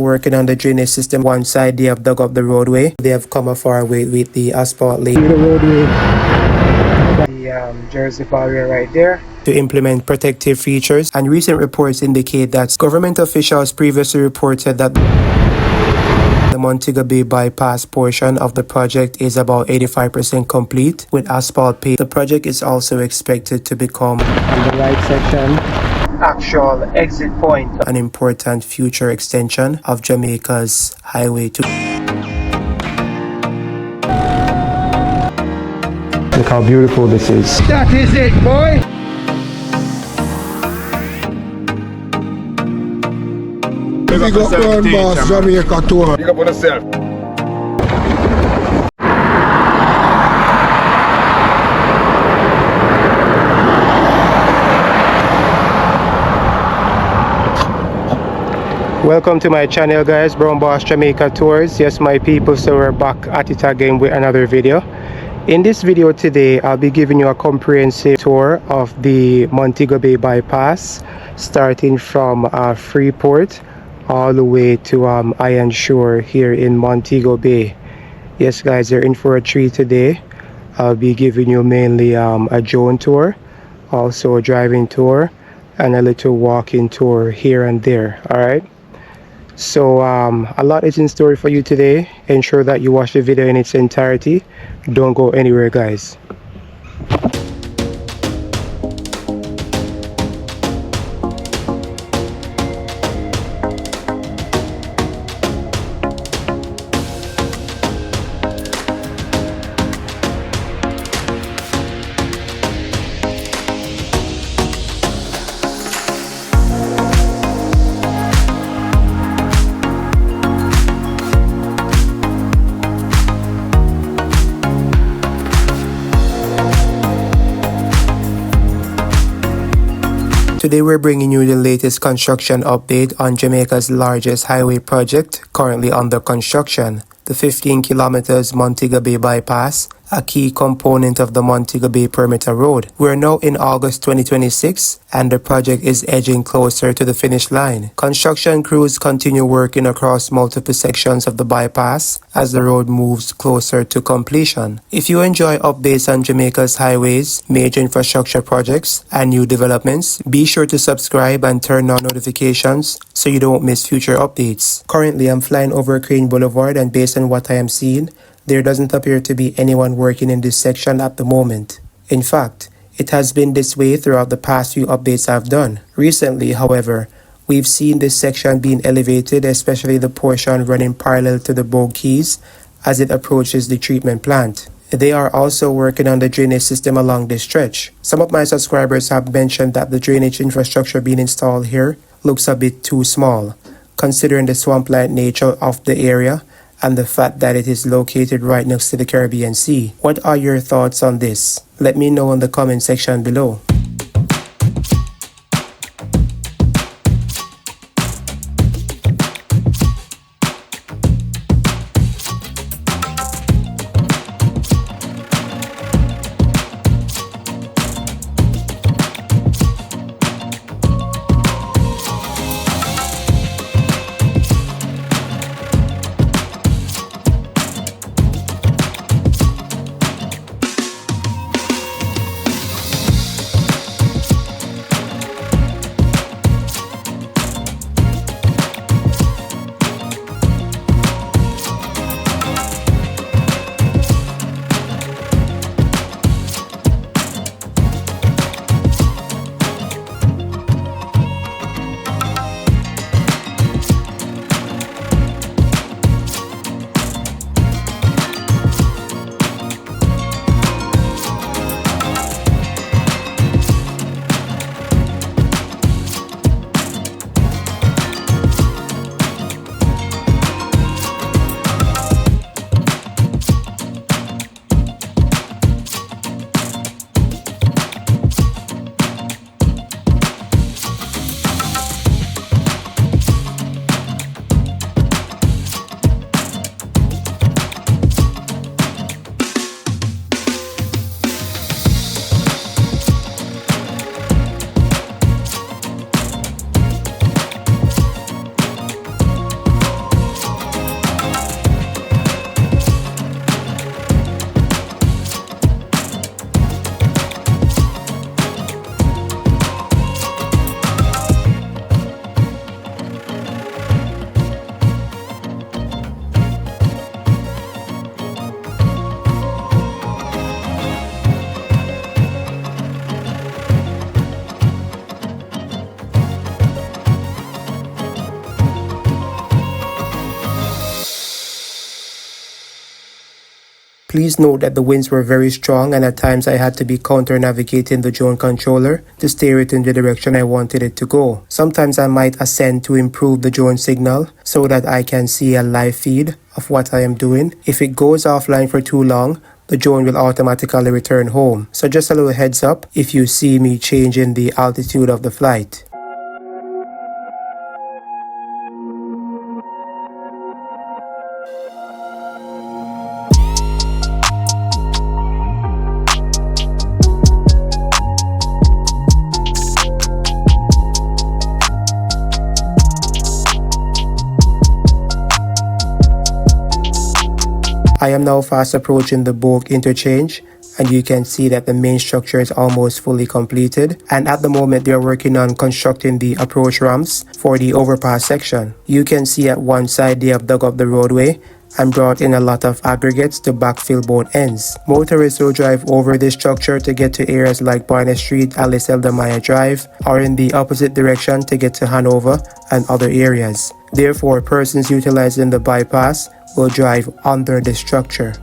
Working on the drainage system one side, they have dug up the roadway. They have come a far way with the asphalt lane. The roadway, the Jersey barrier right there. To implement protective features, and recent reports indicate that government officials previously reported that the Montego Bay Bypass portion of the project is about 85% complete with asphalt paved. The project is also expected to become, on the right section, actual exit point, an important future extension of Jamaica's Highway 2. Look how beautiful this is. That is it, boy! Big up Cornwall, Jamaica tour. Big up on yourself. Welcome to my channel, guys. Brown Boss Jamaica Tours. Yes, my people, so we're back at it again with another video. In this video today, I'll be giving you a comprehensive tour of the Montego Bay Bypass, starting from Freeport all the way to Ironshore here in Montego Bay. Yes, guys, you're in for a treat today. I'll be giving you mainly a drone tour, also a driving tour, and a little walking tour here and there. All right. So a lot is in store for you today. Ensure that you watch the video in its entirety. Don't go anywhere, guys. Today we're bringing you the latest construction update on Jamaica's largest highway project currently under construction, the 15 kilometers Montego Bay Bypass, a key component of the Montego Bay Perimeter Road. We're now in August 2026 and the project is edging closer to the finish line. Construction crews continue working across multiple sections of the bypass as the road moves closer to completion. If you enjoy updates on Jamaica's highways, major infrastructure projects, and new developments, be sure to subscribe and turn on notifications so you don't miss future updates. Currently, I'm flying over Crane Boulevard, and based on what I am seeing, there doesn't appear to be anyone working in this section at the moment. In fact, it has been this way throughout the past few updates I've done. Recently, however, we've seen this section being elevated, especially the portion running parallel to the Bogue Keys as it approaches the treatment plant. They are also working on the drainage system along this stretch. Some of my subscribers have mentioned that the drainage infrastructure being installed here looks a bit too small, considering the swamp-like nature of the area and the fact that it is located right next to the Caribbean Sea. What are your thoughts on this? Let me know in the comment section below. Please note that the winds were very strong and at times I had to be counter-navigating the drone controller to steer it in the direction I wanted it to go. Sometimes I might ascend to improve the drone signal so that I can see a live feed of what I am doing. If it goes offline for too long, the drone will automatically return home. So just a little heads up if you see me changing the altitude of the flight. I am now fast approaching the Bogue interchange, and you can see that the main structure is almost fully completed, and at the moment they are working on constructing the approach ramps for the overpass section. You can see at one side they have dug up the roadway and brought in a lot of aggregates to backfill both ends. Motorists will drive over this structure to get to areas like Barnett Street, Alice Eldamaya Drive, or in the opposite direction to get to Hanover and other areas. Therefore, persons utilizing the bypass will drive under the structure.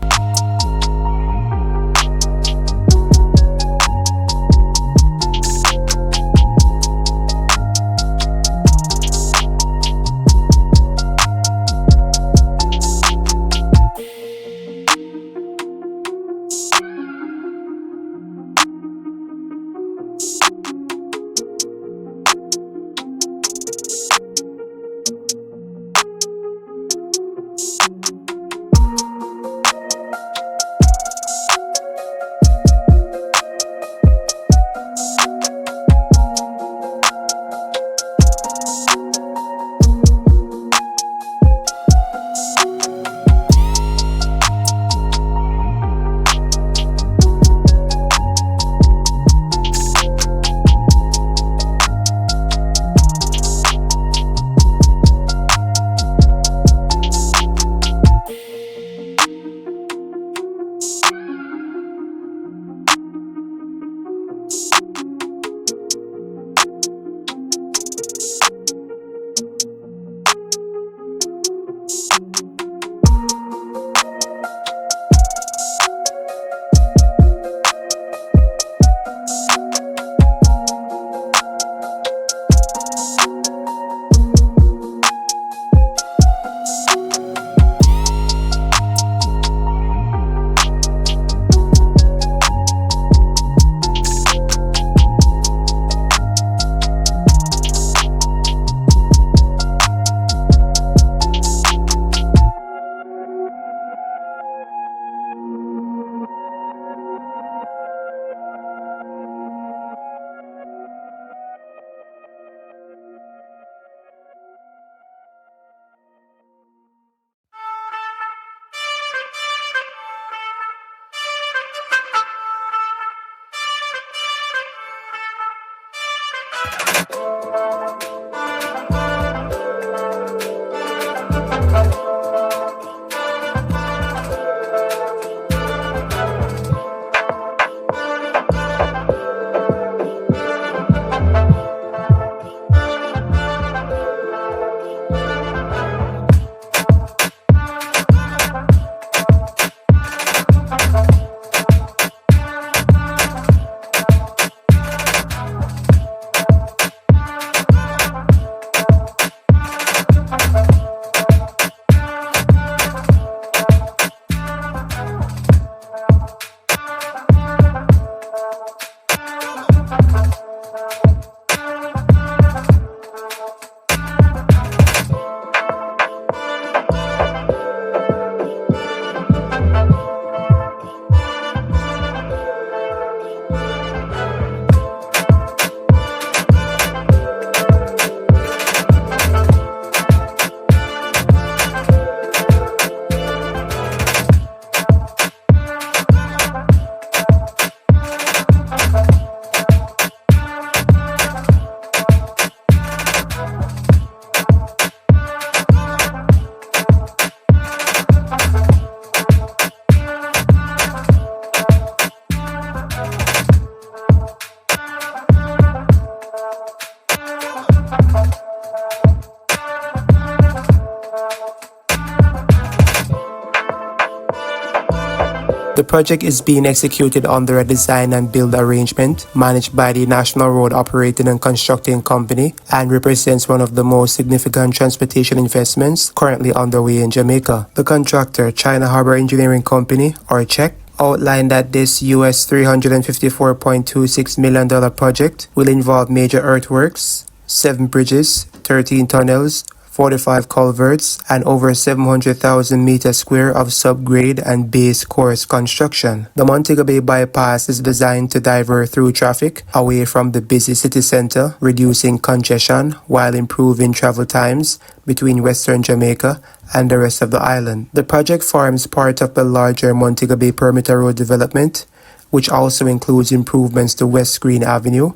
The project is being executed under a design and build arrangement managed by the National Road Operating and Constructing Company and represents one of the most significant transportation investments currently underway in Jamaica. The contractor, China Harbour Engineering Company, or CHEC, outlined that this US $354.26 million project will involve major earthworks, 7 bridges, 13 tunnels, 45 culverts, and over 700,000 meters square of subgrade and base course construction. The Montego Bay Bypass is designed to divert through traffic away from the busy city center, reducing congestion while improving travel times between Western Jamaica and the rest of the island. The project forms part of the larger Montego Bay Perimeter Road development, which also includes improvements to West Green Avenue,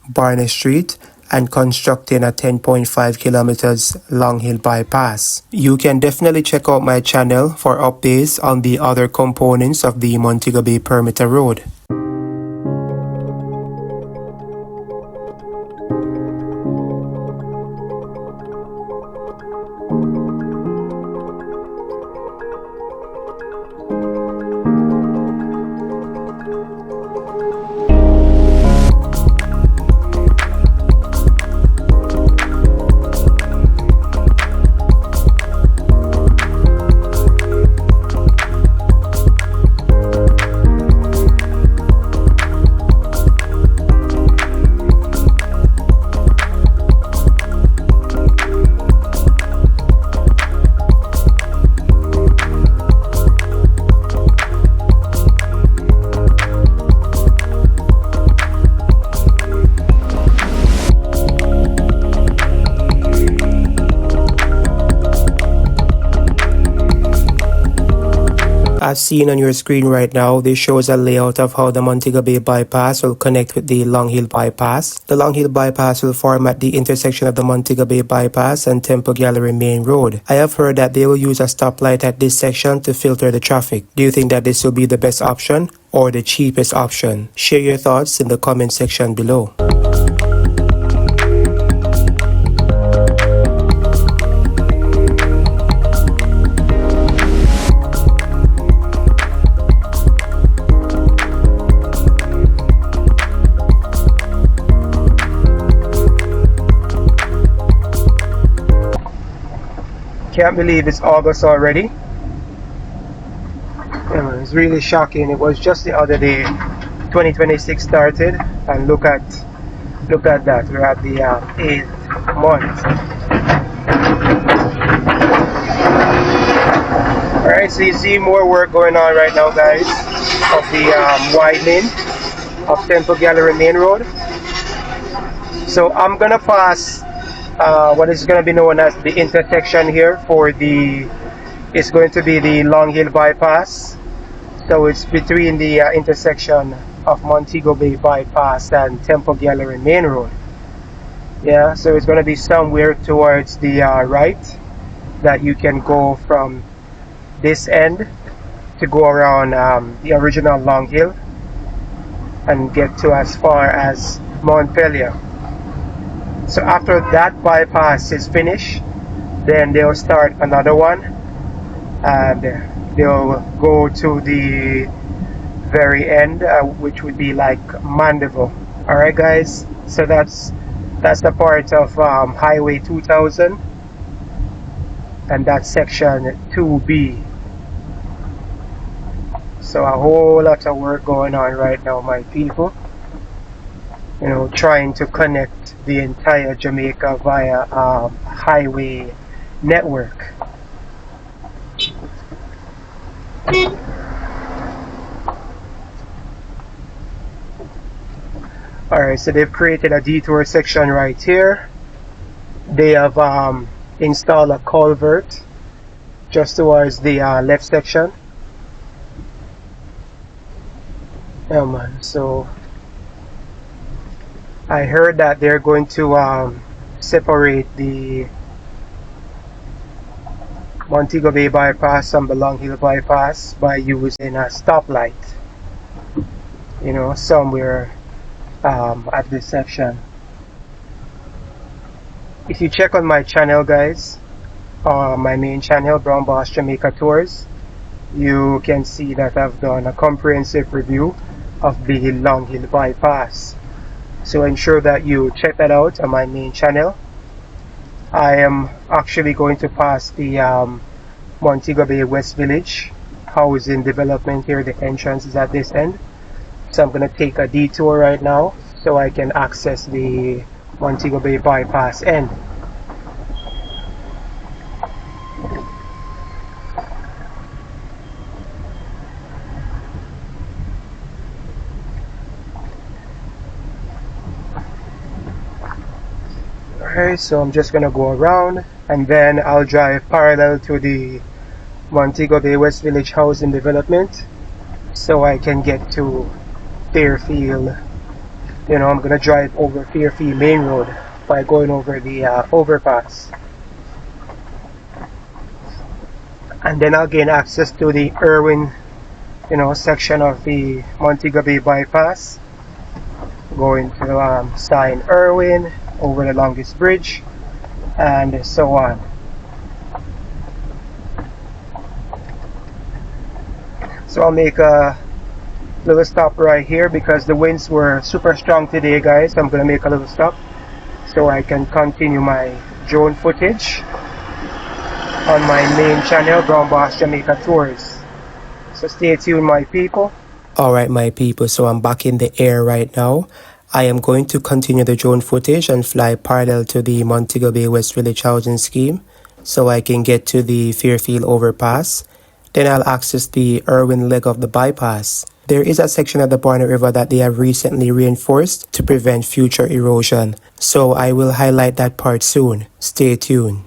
Barney Street, and constructing a 10.5 kilometers long hill bypass. You can definitely check out my channel for updates on the other components of the Montego Bay Perimeter Road. As seen on your screen right now, this shows a layout of how the Montego Bay Bypass will connect with the Long Hill Bypass. The Long Hill Bypass will form at the intersection of the Montego Bay Bypass and Temple Gallery Main Road. I have heard that they will use a stoplight at this section to filter the traffic. Do you think that this will be the best option or the cheapest option? Share your thoughts in the comment section below. Can't believe it's August already. It's really shocking. It was just the other day 2026 started, and look at that. We're at the 8th month. Alright, so you see more work going on right now, guys, of the widening of Temple Gallery Main Road. So I'm gonna pass what is going to be known as the intersection here for it's going to be the Long Hill Bypass. So it's between the intersection of Montego Bay Bypass and Temple Gallery Main Road. Yeah, so it's going to be somewhere towards the right, that you can go from this end to go around the original Long Hill and get to as far as Montpelier. So after that bypass is finished, then they'll start another one, and they'll go to the very end, which would be like Mandeville. Alright guys, so that's the part of Highway 2000, and that's section 2B. So a whole lot of work going on right now, my people. You know, trying to connect the entire Jamaica via highway network. Alright, so they've created a detour section right here. They have installed a culvert just towards the left section. Yeah man, so I heard that they're going to separate the Montego Bay Bypass from the Long Hill Bypass by using a stoplight, you know, somewhere at this section. If you check on my channel, guys, my main channel, Brown Boss Jamaica Tours, you can see that I've done a comprehensive review of the Long Hill Bypass. So ensure that you check that out on my main channel. I am actually going to pass the Montego Bay West Village housing development here. The entrance is at this end. So I'm going to take a detour right now so I can access the Montego Bay Bypass end. Alright, so I'm just gonna go around and then I'll drive parallel to the Montego Bay West Village housing development so I can get to Fairfield. You know, I'm gonna drive over Fairfield Main Road by going over the overpass, and then I'll gain access to the Irwin, you know, section of the Montego Bay Bypass, going to sign Irwin, over the longest bridge, and so on. So I'll make a little stop right here because the winds were super strong today, guys. I'm gonna make a little stop so I can continue my drone footage on my main channel, Brown Boss Jamaica Tours. So stay tuned, my people. Alright, my people, so I'm back in the air right now. I am going to continue the drone footage and fly parallel to the Montego Bay West Village housing scheme so I can get to the Fairfield overpass. Then I'll access the Irwin leg of the bypass. There is a section of the Barnet River that they have recently reinforced to prevent future erosion, so I will highlight that part soon. Stay tuned.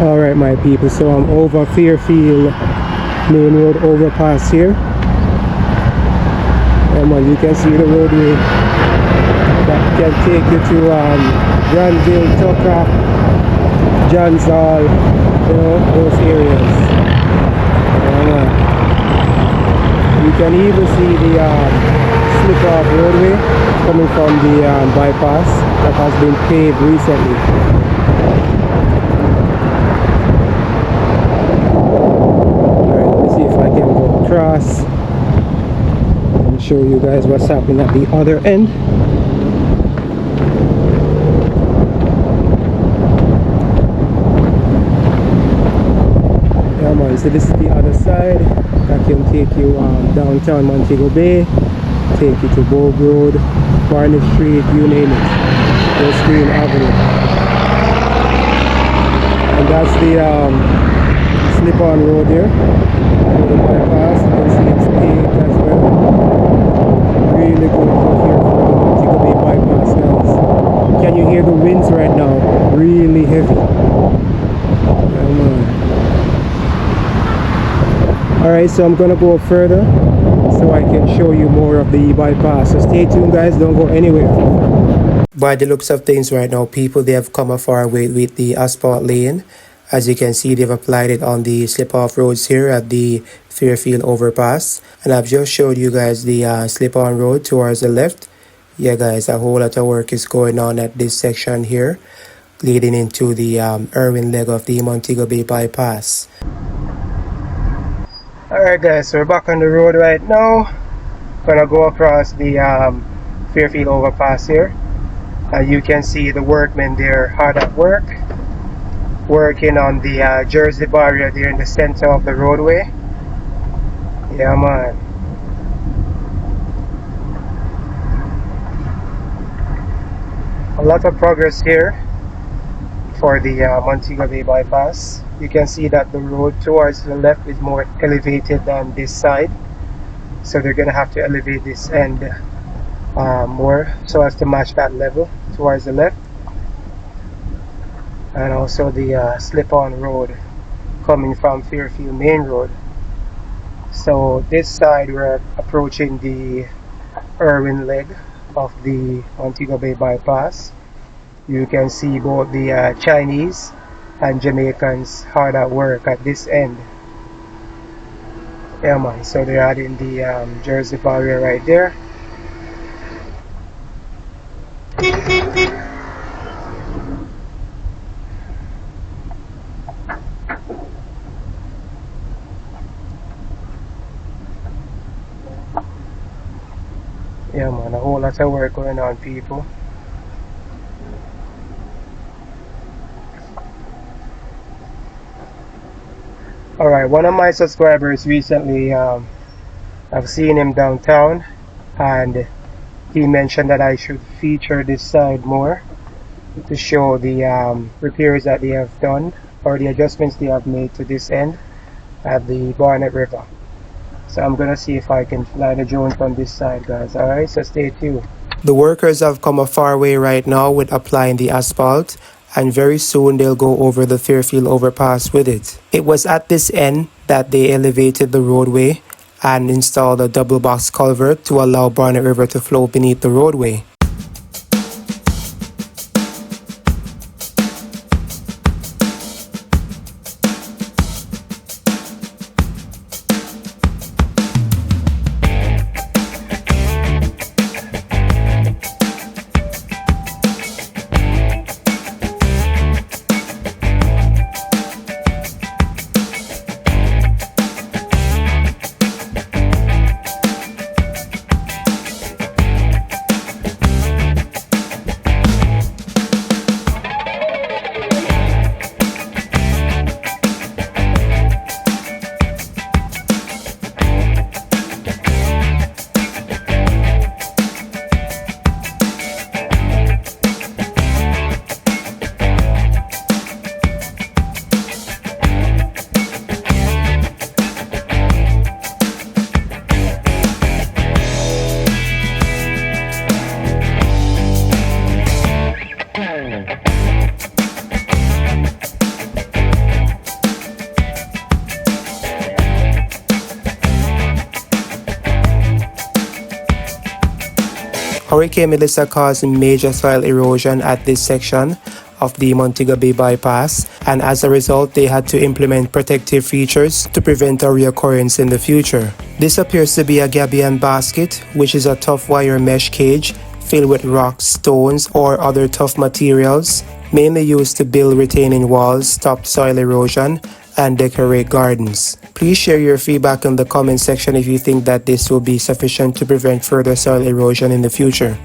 Alright, my people, so I'm over Fairfield Main Road overpass here. And you can see the roadway that can take you to Granville, Tucker, Johns Hall, you know, those areas. You can even see the slip-off roadway coming from the bypass that has been paved recently. Across and show you guys what's happening at the other end. Yeah, man, so this is the other side that can take you downtown Montego Bay, take you to Bogue Road, Barnet Street, you name it. West Green Avenue. And that's the slip-on road there. For the bypass, you can see it's paved as well. Really good to hear for the Montego Bay Bypass, guys. Can you hear the winds right now? Really heavy. Alright, so I'm gonna go further so I can show you more of the bypass. So stay tuned, guys, don't go anywhere. By the looks of things right now, people, they have come a far way with the asphalt lane. As you can see, they've applied it on the slip-off roads here at the Fairfield overpass. And I've just showed you guys the slip-on road towards the left. Yeah, guys, a whole lot of work is going on at this section here, leading into the Irwin leg of the Montego Bay Bypass. Alright, guys, so we're back on the road right now. Gonna go across the Fairfield overpass here. You can see the workmen there hard at work, working on the Jersey barrier there in the center of the roadway. Yeah, man. A lot of progress here for the Montego Bay Bypass. You can see that the road towards the left is more elevated than this side, so they're gonna have to elevate this end more so as to match that level towards the left. And also the slip-on road coming from Fairfield Main Road. So this side we're approaching the Irwin leg of the Montego Bay Bypass. You can see both the Chinese and Jamaicans hard at work at this end. Yeah, man, so they're adding the Jersey barrier right there. Yeah, man, a whole lot of work going on, people. Alright, one of my subscribers recently, I've seen him downtown, and he mentioned that I should feature this side more to show the repairs that they have done, or the adjustments they have made to this end at the Barnet River. So I'm gonna see if I can fly the drone from this side, guys. Alright, so stay tuned. The workers have come a far way right now with applying the asphalt, and very soon they'll go over the Fairfield overpass with it. It was at this end that they elevated the roadway and installed a double box culvert to allow Barnet River to flow beneath the roadway. Hurricane Melissa caused major soil erosion at this section of the Montego Bay Bypass, and as a result they had to implement protective features to prevent a reoccurrence in the future. This appears to be a gabion basket, which is a tough wire mesh cage filled with rocks, stones, or other tough materials, mainly used to build retaining walls, stop soil erosion, and decorate gardens. Please share your feedback in the comment section if you think that this will be sufficient to prevent further soil erosion in the future.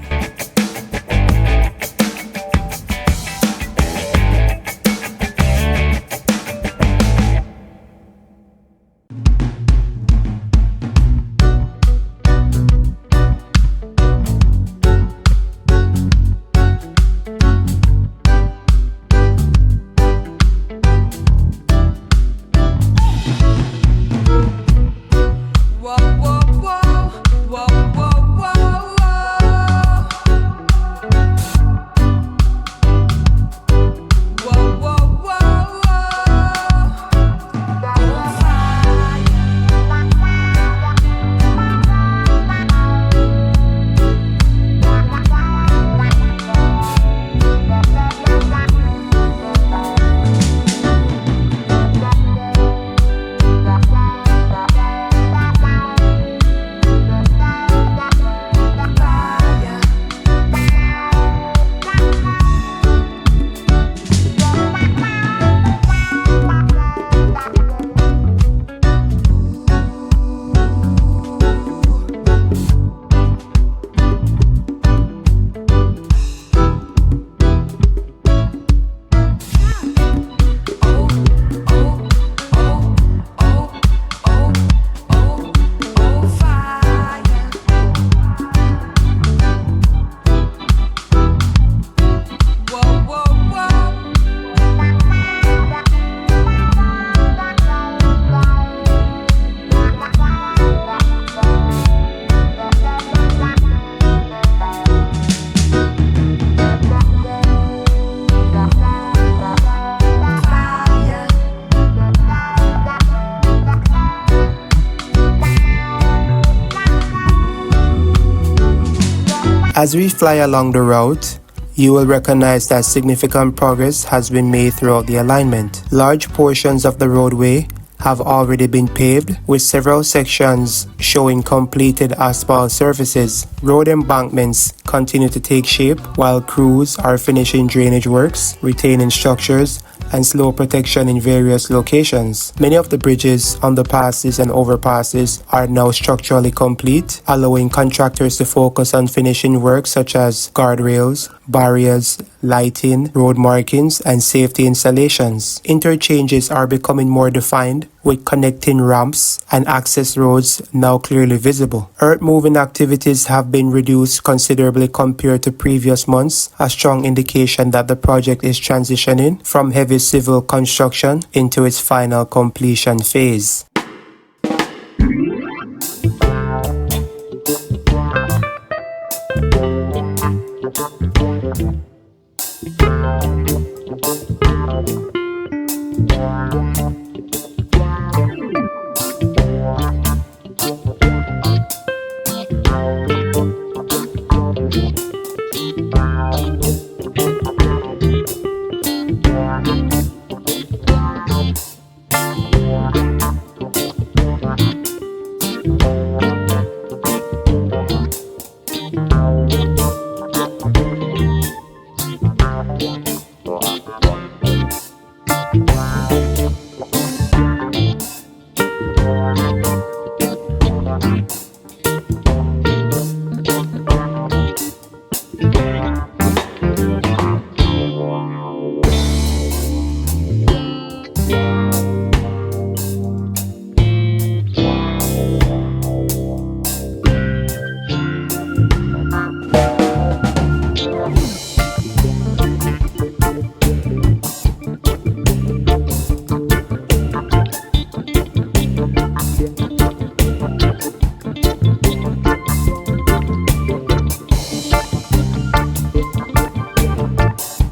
As we fly along the route, you will recognize that significant progress has been made throughout the alignment. Large portions of the roadway have already been paved, with several sections showing completed asphalt surfaces. Road embankments continue to take shape while crews are finishing drainage works, retaining structures, and slow protection in various locations. Many of the bridges, underpasses, and overpasses are now structurally complete, allowing contractors to focus on finishing work such as guardrails, barriers, lighting, road markings, and safety installations. Interchanges are becoming more defined, with connecting ramps and access roads now clearly visible. Earth-moving activities have been reduced considerably compared to previous months, a strong indication that the project is transitioning from heavy civil construction into its final completion phase.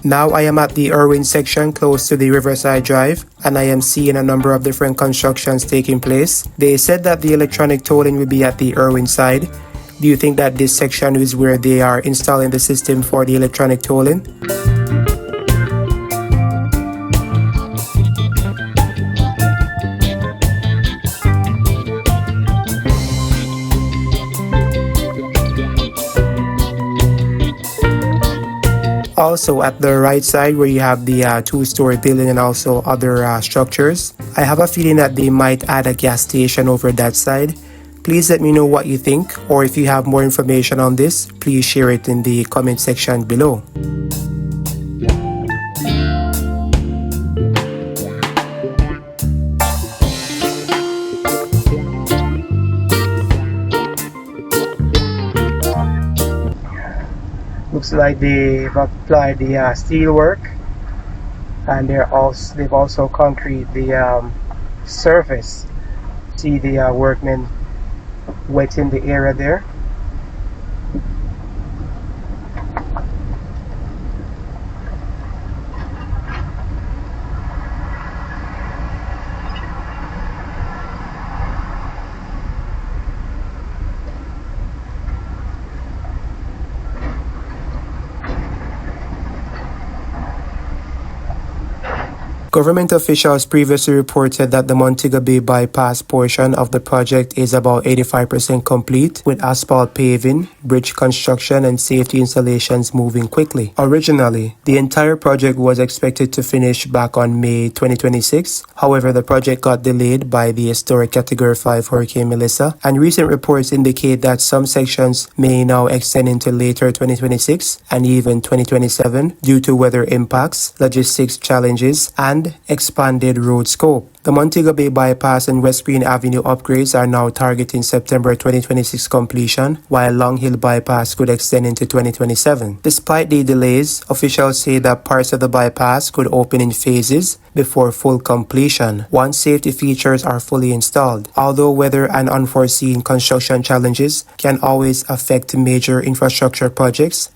Now I am at the Irwin section close to the Riverside Drive, and I am seeing a number of different constructions taking place. They said that the electronic tolling will be at the Irwin side. Do you think that this section is where they are installing the system for the electronic tolling? Also at the right side where you have the two-story building and also other structures, I have a feeling that they might add a gas station over that side. Please let me know what you think, or if you have more information on this, please share it in the comment section below. Looks like they've applied the steel work, and they've also concrete the surface. See the workmen wetting the area there. Government officials previously reported that the Montego Bay Bypass portion of the project is about 85% complete, with asphalt paving, bridge construction, and safety installations moving quickly. Originally, the entire project was expected to finish back on May 2026. However, the project got delayed by the historic Category 5 Hurricane Melissa, and recent reports indicate that some sections may now extend into later 2026 and even 2027 due to weather impacts, logistics challenges, and expanded road scope. The Montego Bay Bypass and West Green Avenue upgrades are now targeting September 2026 completion, while Long Hill Bypass could extend into 2027. Despite the delays, officials say that parts of the bypass could open in phases before full completion once safety features are fully installed. Although weather and unforeseen construction challenges can always affect major infrastructure projects,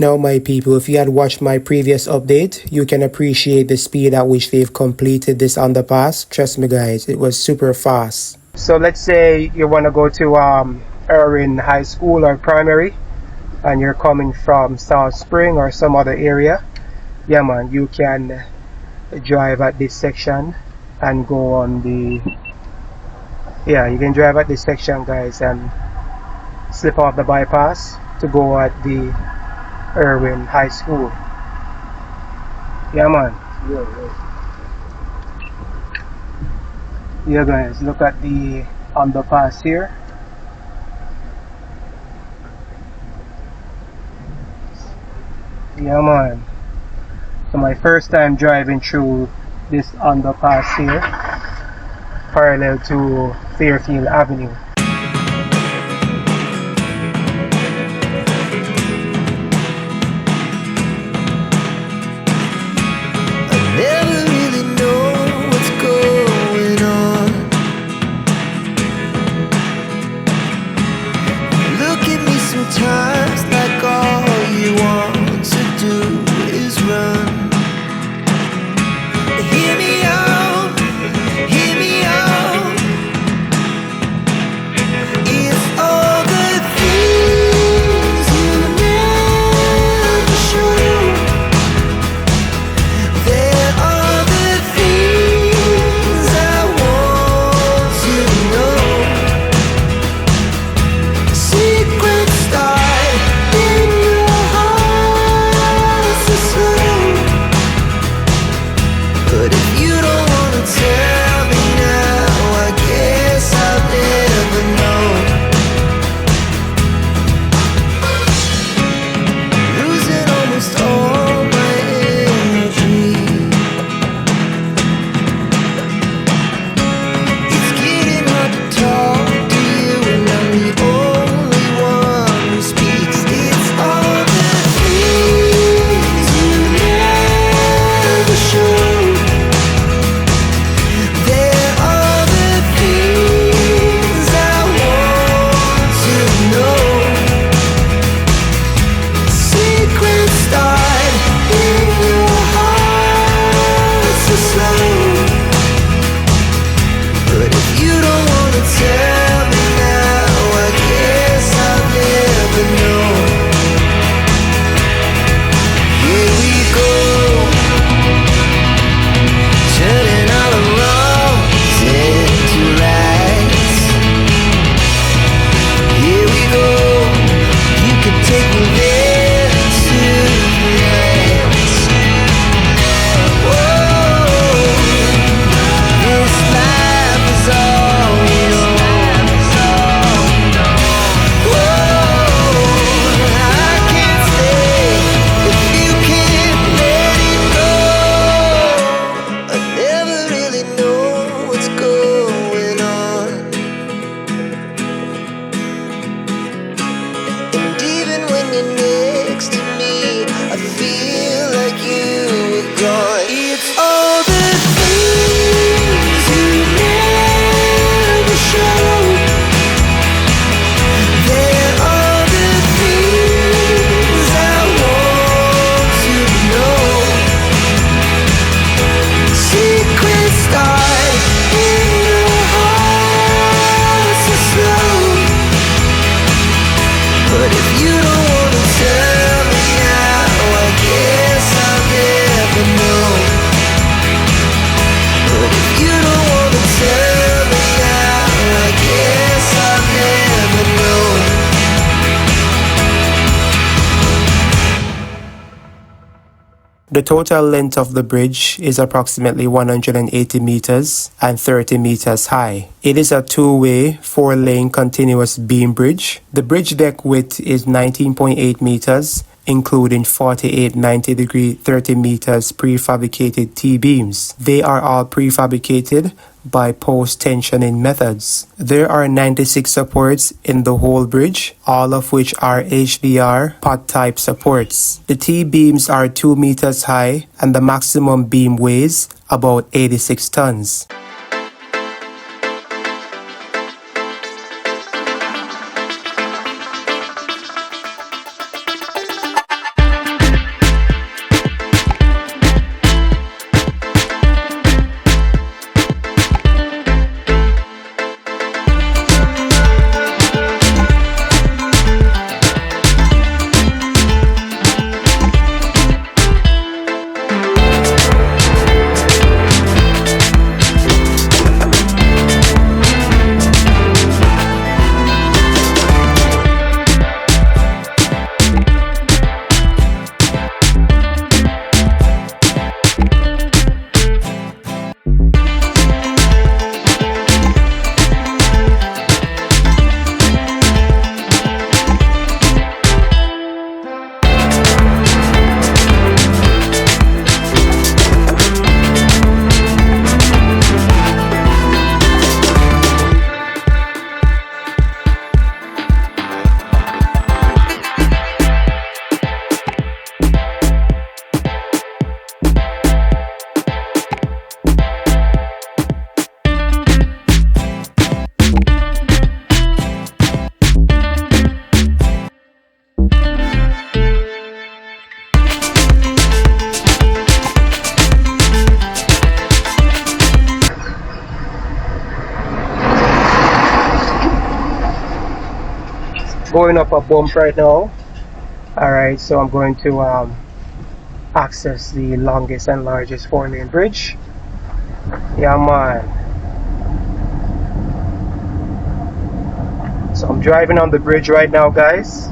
Now, my people, if you had watched my previous update, you can appreciate the speed at which they've completed this underpass. Trust me, guys, it was super fast. So let's say you want to go to Irwin High School or primary, and you're coming from South Spring or some other area. Yeah, man, you can drive at this section and go on the... Yeah, you can drive at this section, guys, and slip off the bypass to go at the Irwin High School. Yeah, man. Yeah, guys, look at the underpass here. Yeah, man. So my first time driving through this underpass here, parallel to Fairfield Avenue. Sometimes like all you want to do is run. Hear me out, hear me out. It's all the things you never show. There are the things I want to know. Secrets start in your heart so slow. But if you don't wanna tell me now, I guess I'll never know. Losing almost all my energy. It's getting hard to talk to you, and I'm the only one who speaks. It's all the things you never show. There are the things I want to know. Secrets start in your heart so slow. But if you don't wanna tell me now, I guess I'll never know. Here we go, turning all the wrongs into rights. Here we go, you can take me there tonight. Whoa, this life is all we know. Whoa, I can't stay if you can't let it go. I never really know what's going on. And even when you're next to me, I feel like you were gone. It's all the things you never show. There are the things I want to know. Secrets start in your heart so slow. But if you don't wanna tell me now, I guess I'll never know. But if you don't wanna tell me now, I guess I'll never know. The total length of the bridge is approximately 180 meters and 30 meters high. It is a two-way, four-lane continuous beam bridge. The bridge deck width is 19.8 meters, including 48 90-degree 30 meters prefabricated T-beams. They are all prefabricated by post-tensioning methods. There are 96 supports in the whole bridge, all of which are HDR pod-type supports. The T-beams are 2 meters high and the maximum beam weighs about 86 tons. going up a bump right now. Alright, so I'm going to access the longest and largest 4-lane bridge. Yeah, man. So I'm driving on the bridge right now, guys.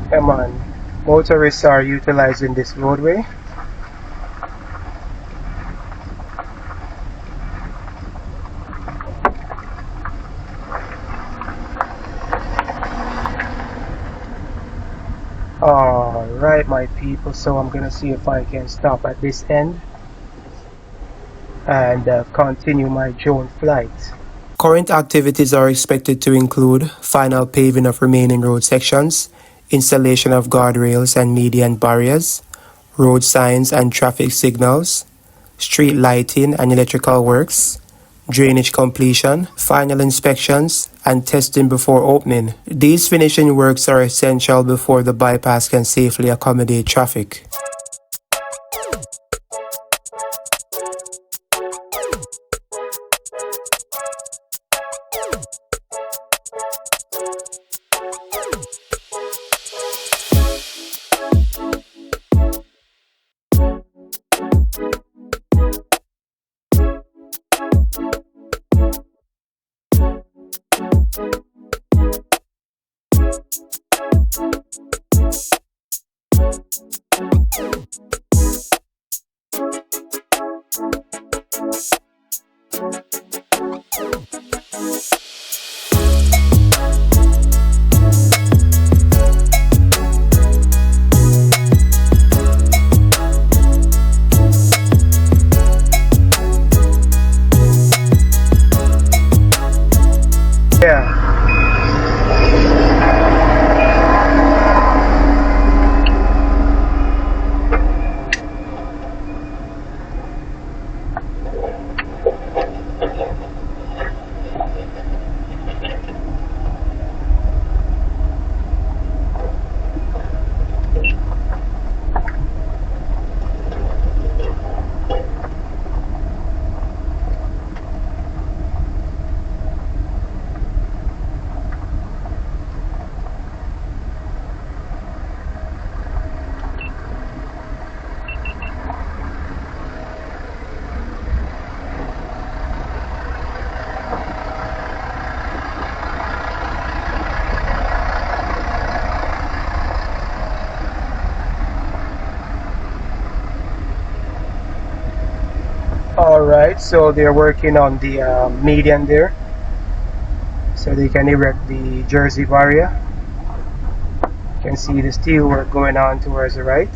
Come on, motorists are utilizing this roadway. Alright, my people, so I'm gonna see if I can stop at this end and continue my drone flight. Current activities are expected to include final paving of remaining road sections, installation of guardrails and median barriers, road signs and traffic signals, street lighting and electrical works, drainage completion, final inspections, and testing before opening. These finishing works are essential before the bypass can safely accommodate traffic. Alright, so they're working on the median there, so they can erect the Jersey barrier. You can see the steel work going on towards the right.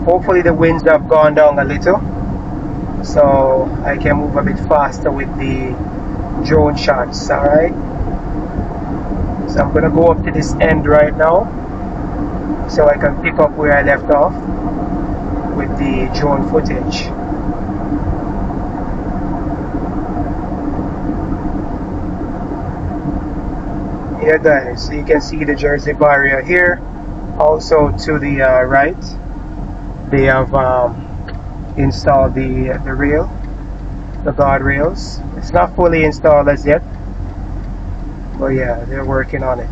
Hopefully the winds have gone down a little, so I can move a bit faster with the drone shots. Alright, so I'm gonna go up to this end right now so I can pick up where I left off with the drone footage. Yeah guys, so you can see the Jersey barrier here. Also to the right, they have installed the rail, the guardrails. It's not fully installed as yet, but yeah, they're working on it.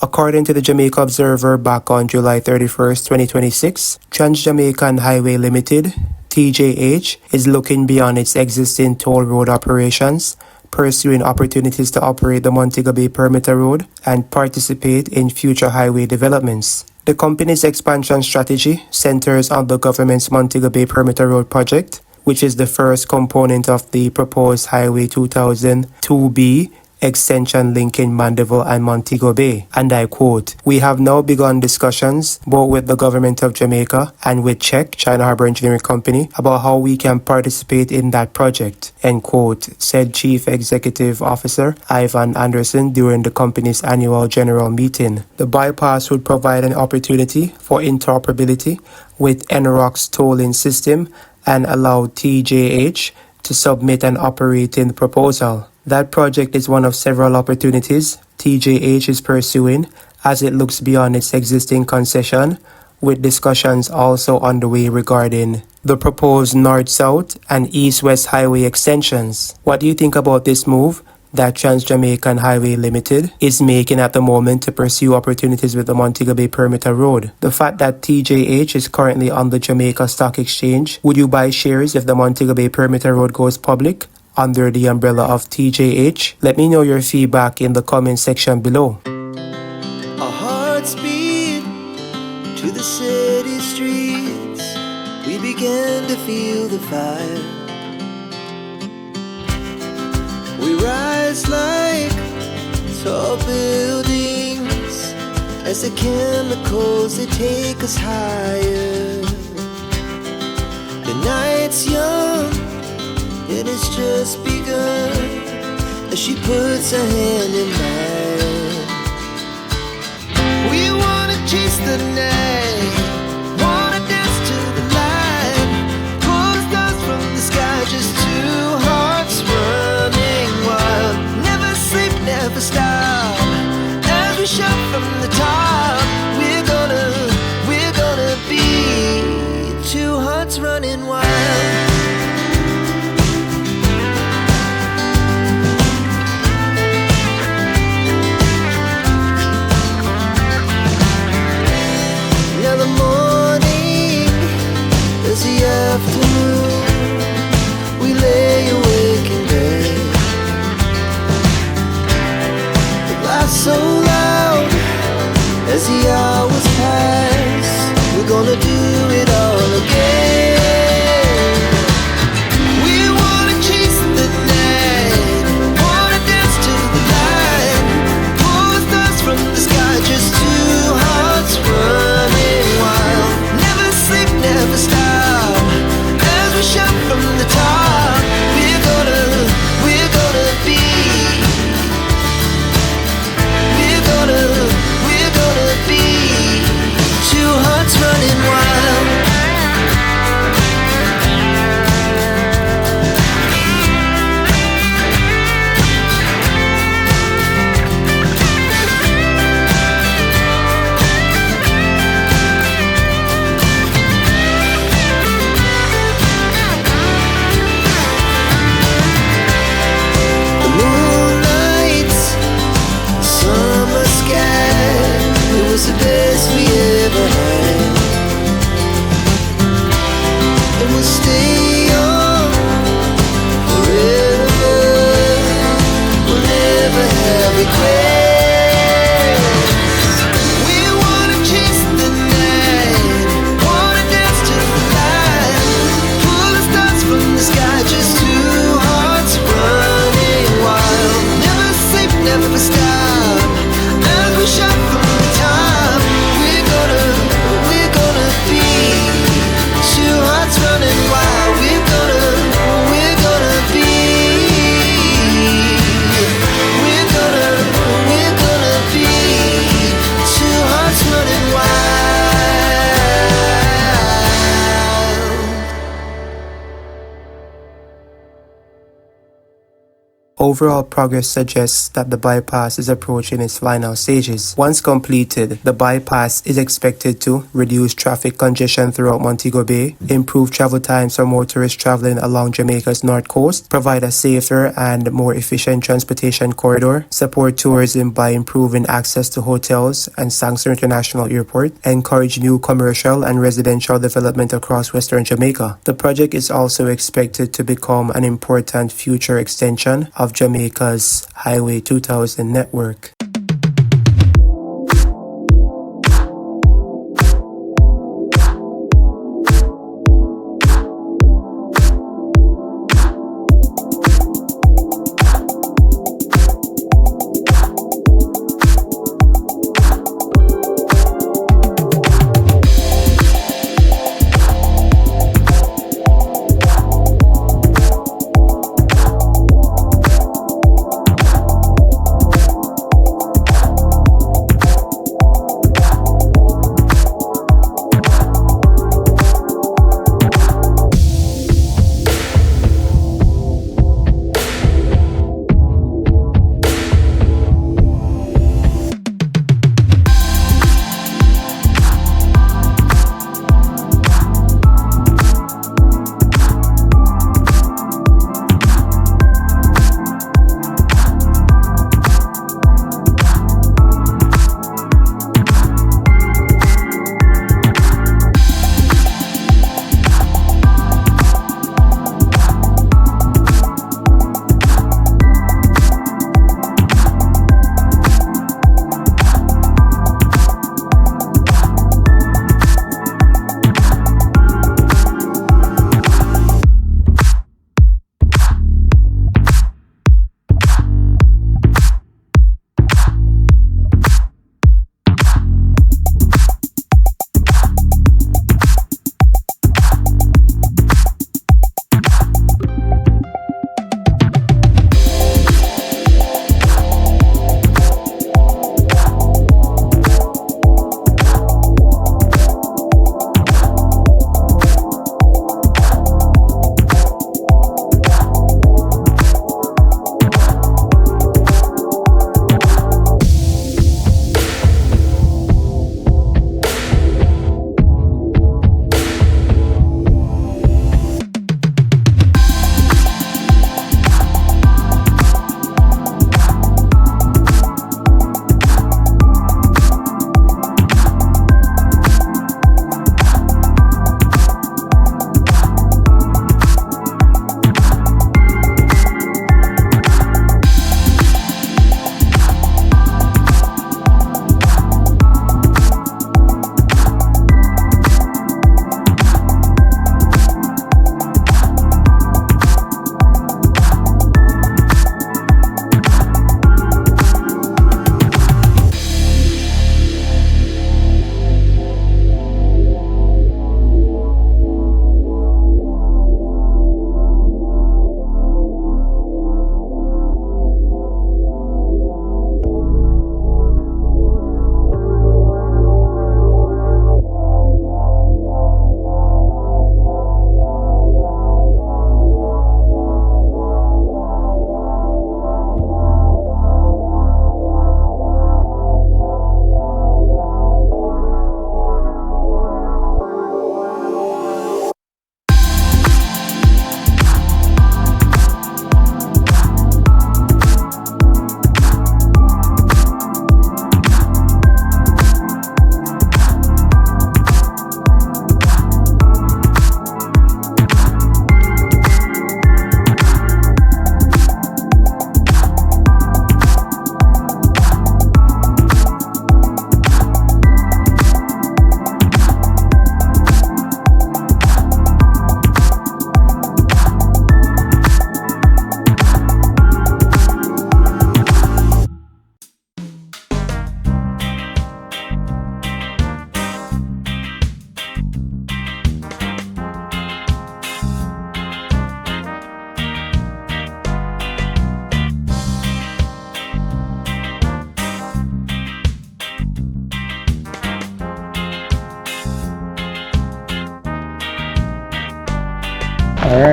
According to the Jamaica Observer back on July 31st, 2026, Trans-Jamaican Highway Limited, TJH, is looking beyond its existing toll road operations, pursuing opportunities to operate the Montego Bay Perimeter Road and participate in future highway developments. The company's expansion strategy centers on the government's Montego Bay Perimeter Road project, which is the first component of the proposed Highway 2002B extension linking Mandeville and Montego Bay. And I quote, "We have now begun discussions both with the government of Jamaica and with CHEC, China Harbour Engineering Company, about how we can participate in that project," end quote, said Chief Executive Officer Ivan Anderson during the company's annual general meeting. The bypass would provide an opportunity for interoperability with NROC's tolling system and allow TJH to submit an operating proposal. That project is one of several opportunities TJH is pursuing as it looks beyond its existing concession, with discussions also underway regarding the proposed north-south and east-west highway extensions. What do you think about this move that Trans-Jamaican Highway Limited is making at the moment to pursue opportunities with the Montego Bay Perimeter Road? The fact that TJH is currently on the Jamaica Stock Exchange, would you buy shares if the Montego Bay Perimeter Road goes public under the umbrella of TJH? Let me know your feedback in the comment section below. Our hearts beat to the city streets. We began to feel the fire. We rise like tall buildings as the chemicals, they take us higher. The night's young, it has just begun as she puts her hand in mine. We wanna chase the night, wanna dance to the light, pull the stars from the sky, just two hearts running wild. Never sleep, never stop, as we shout from the top. We're gonna be two hearts running wild. Afternoon, we lay awake in bed. The laughs so loud as the hours pass. We're gonna do it all again. We wanna chase the night, wanna dance to the light, pull the stars from the sky, just two hearts running wild. Never sleep, never stop, shout from the top. We're gonna be two hearts running wild. The best we ever had, and we'll stay on forever. We'll never have regrets. We wanna chase the night, wanna dance to the light, pull the stars from the sky, just two hearts running wild. Never sleep, never stop, as we shout from the top. We're gonna be Overall progress suggests that the bypass is approaching its final stages. Once completed, the bypass is expected to reduce traffic congestion throughout Montego Bay, improve travel times for motorists traveling along Jamaica's north coast, provide a safer and more efficient transportation corridor, support tourism by improving access to hotels and Sangster International Airport, encourage new commercial and residential development across Western Jamaica. The project is also expected to become an important future extension of Jamaica's Highway 2000 network.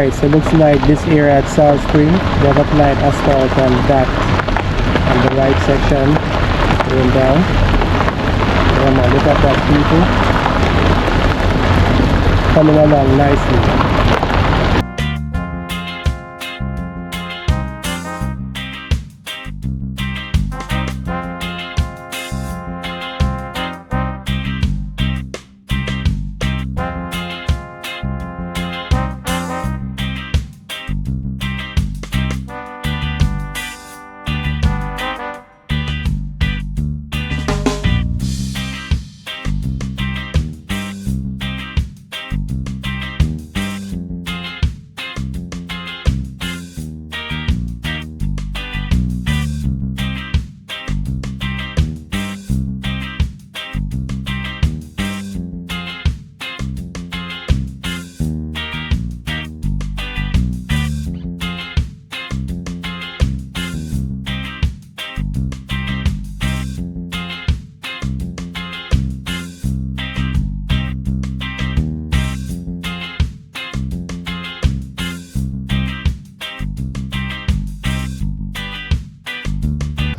Alright, so looks like this area at South Spring, they've applied asphalt on that, on the right section, going down. Yeah man, look at that people, coming along nicely.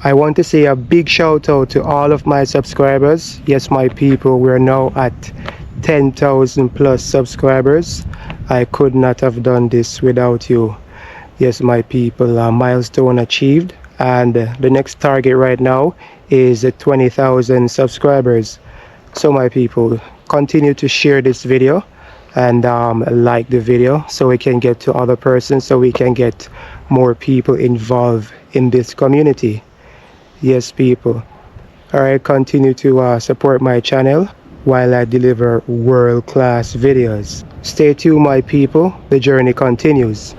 I want to say a big shout out to all of my subscribers. Yes, my people, we're now at 10,000 plus subscribers. I could not have done this without you. Yes, my people, a milestone achieved, and the next target right now is 20,000 subscribers. So my people, continue to share this video and like the video so we can get to other persons, so we can get more people involved in this community. Yes, people. Alright, continue to support my channel while I deliver world-class videos. Stay tuned, my people. The journey continues.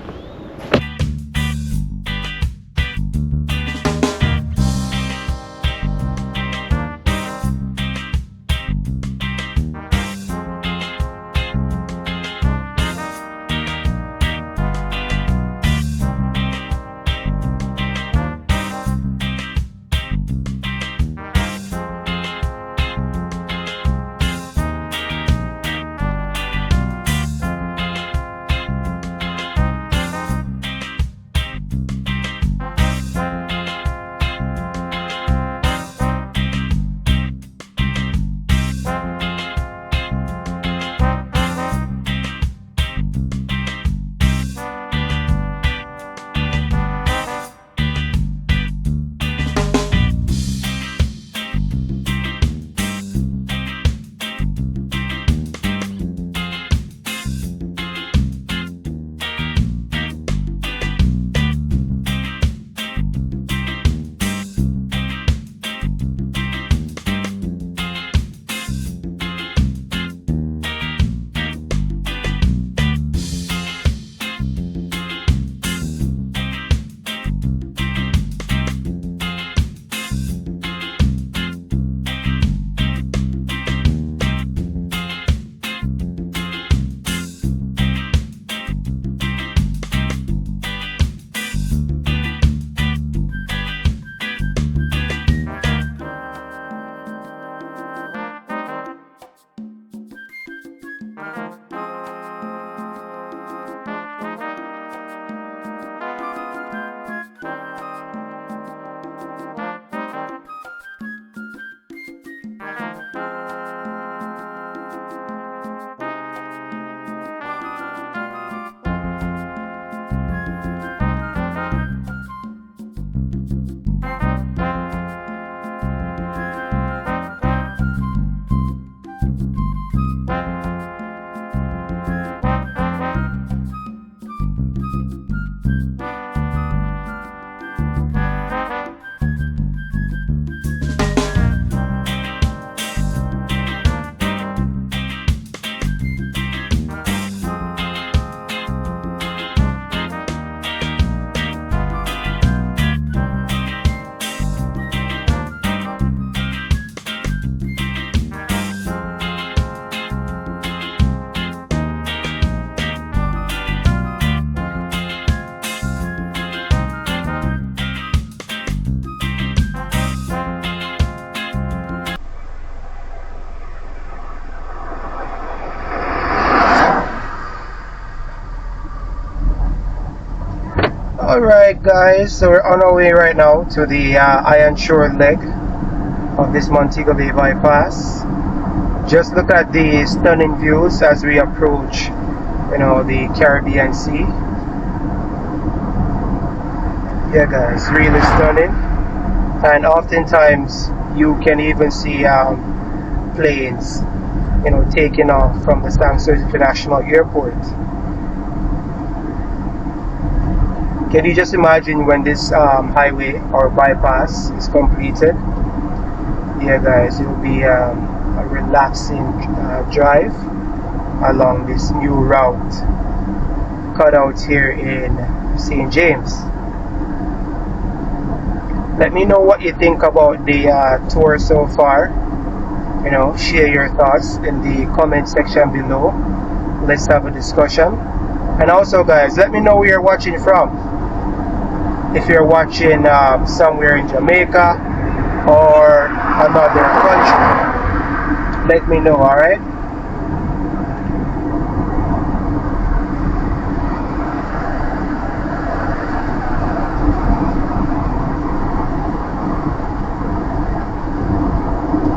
Alright guys, so we're on our way right now to the Ironshore Leg of this Montego Bay Bypass. Just look at the stunning views as we approach, the Caribbean Sea. Yeah guys, really stunning. And oftentimes you can even see planes, taking off from the Stansted International Airport. Can you just imagine when this highway or bypass is completed? Yeah guys, it will be a relaxing drive along this new route cut out here in St. James. Let me know what you think about the tour so far. Share your thoughts in the comment section below. Let's have a discussion. And also guys, let me know where you're watching from. If you're watching somewhere in Jamaica or another country, let me know, alright?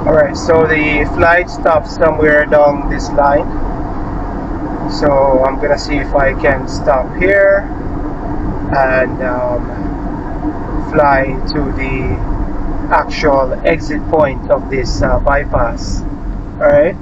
Alright, so the flight stops somewhere down this line. So I'm gonna see if I can stop here and fly to the actual exit point of this bypass. Alright.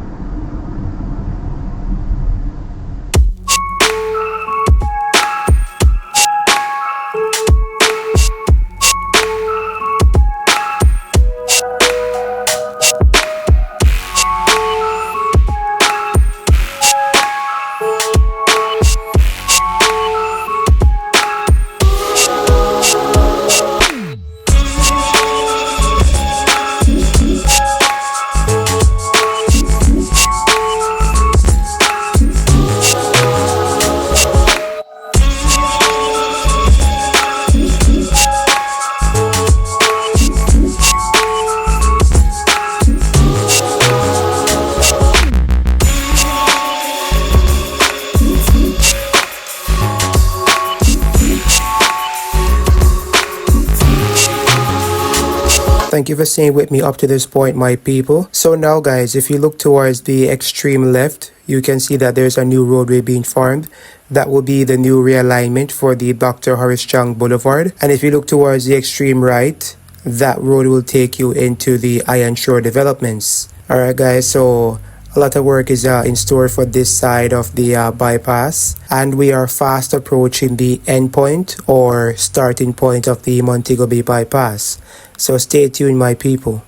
Thank you for staying with me up to this point, my people. So now guys, if you look towards the extreme left, you can see that there's a new roadway being formed. That will be the new realignment for the Dr. Horace Chang Boulevard. And if you look towards the extreme right, that road will take you into the Ironshore developments. Alright guys, so a lot of work is in store for this side of the bypass, and we are fast approaching the end point or starting point of the Montego Bay Bypass. So stay tuned, my people.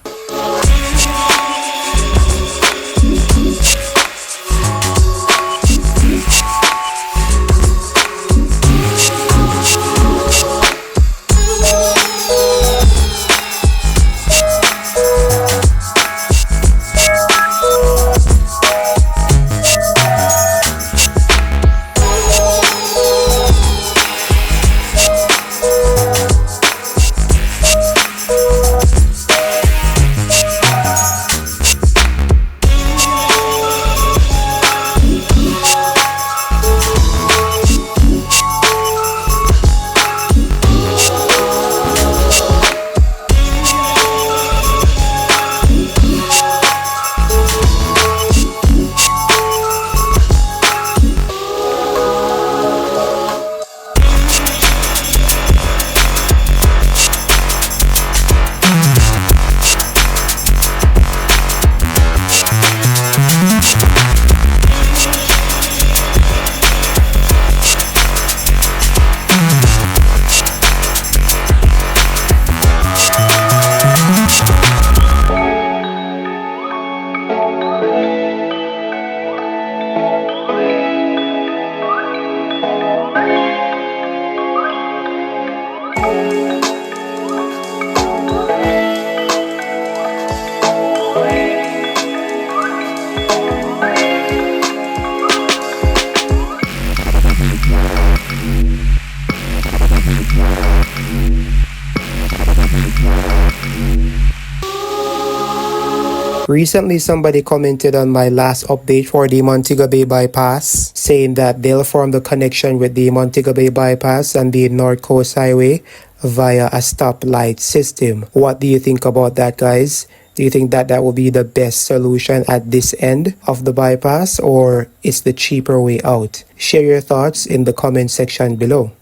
Recently, somebody commented on my last update for the Montego Bay Bypass, saying that they'll form the connection with the Montego Bay Bypass and the North Coast Highway via a stoplight system. What do you think about that, guys? Do you think that that will be the best solution at this end of the bypass, or is the cheaper way out? Share your thoughts in the comment section below.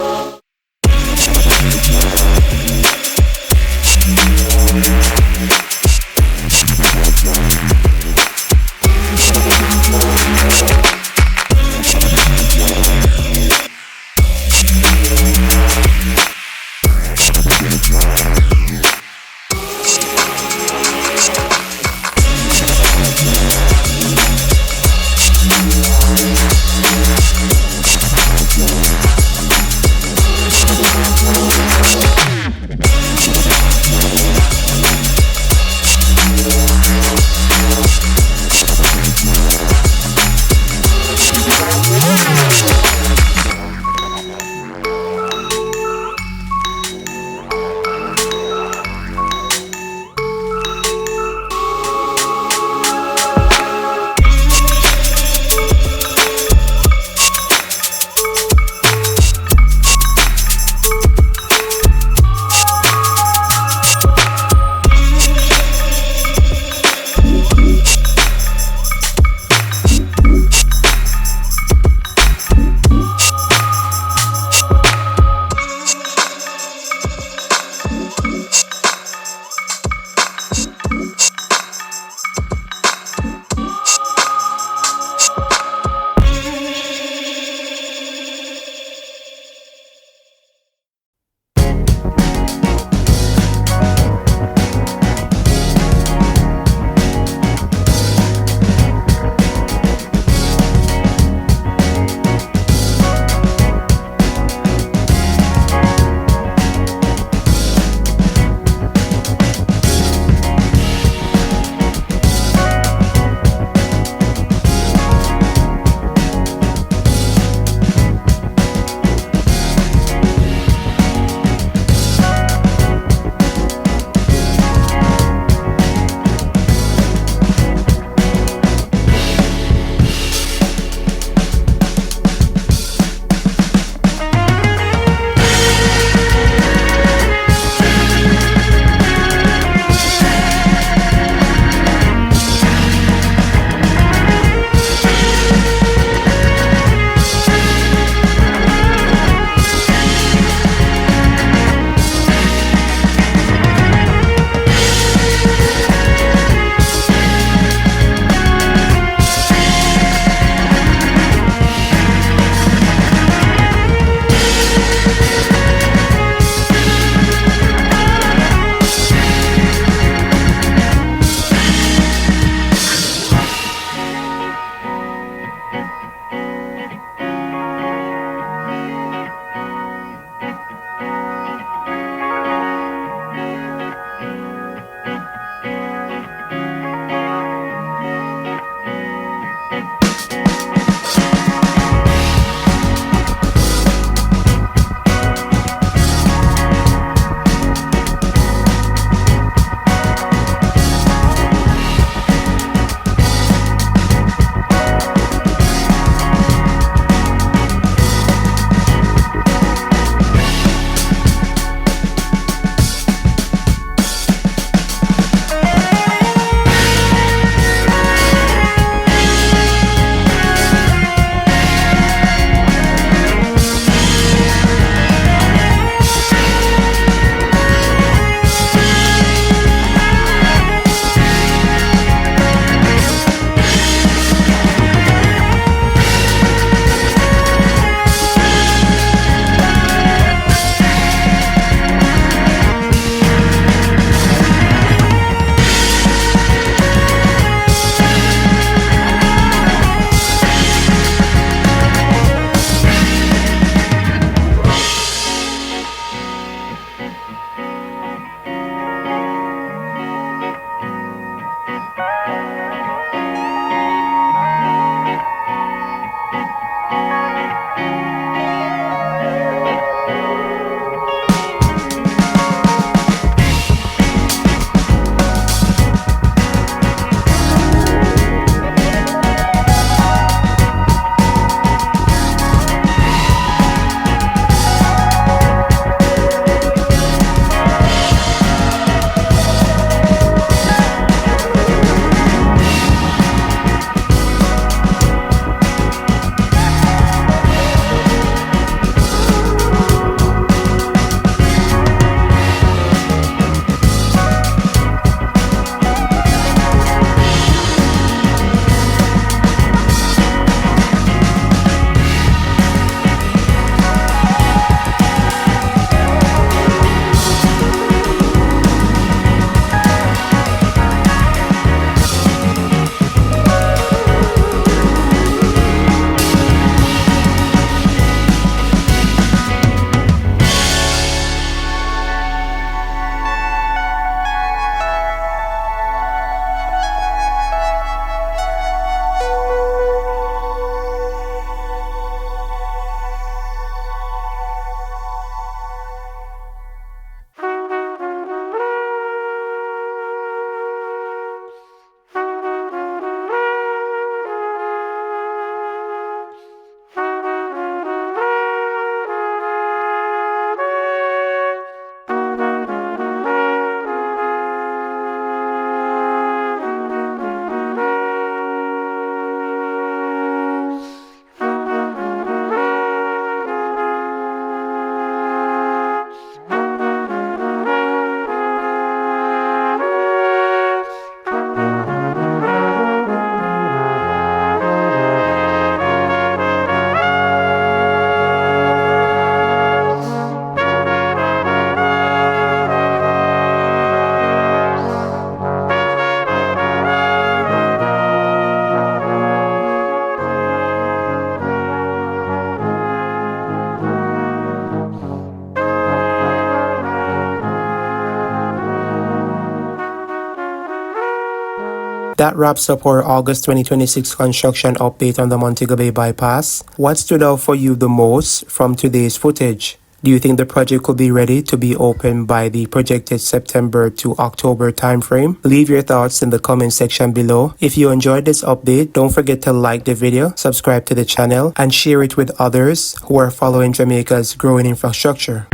That wraps up our August 2026 construction update on the Montego Bay Bypass. What stood out for you the most from today's footage? Do you think the project could be ready to be open by the projected September to October timeframe? Leave your thoughts in the comment section below. If you enjoyed this update, don't forget to like the video, subscribe to the channel, and share it with others who are following Jamaica's growing infrastructure.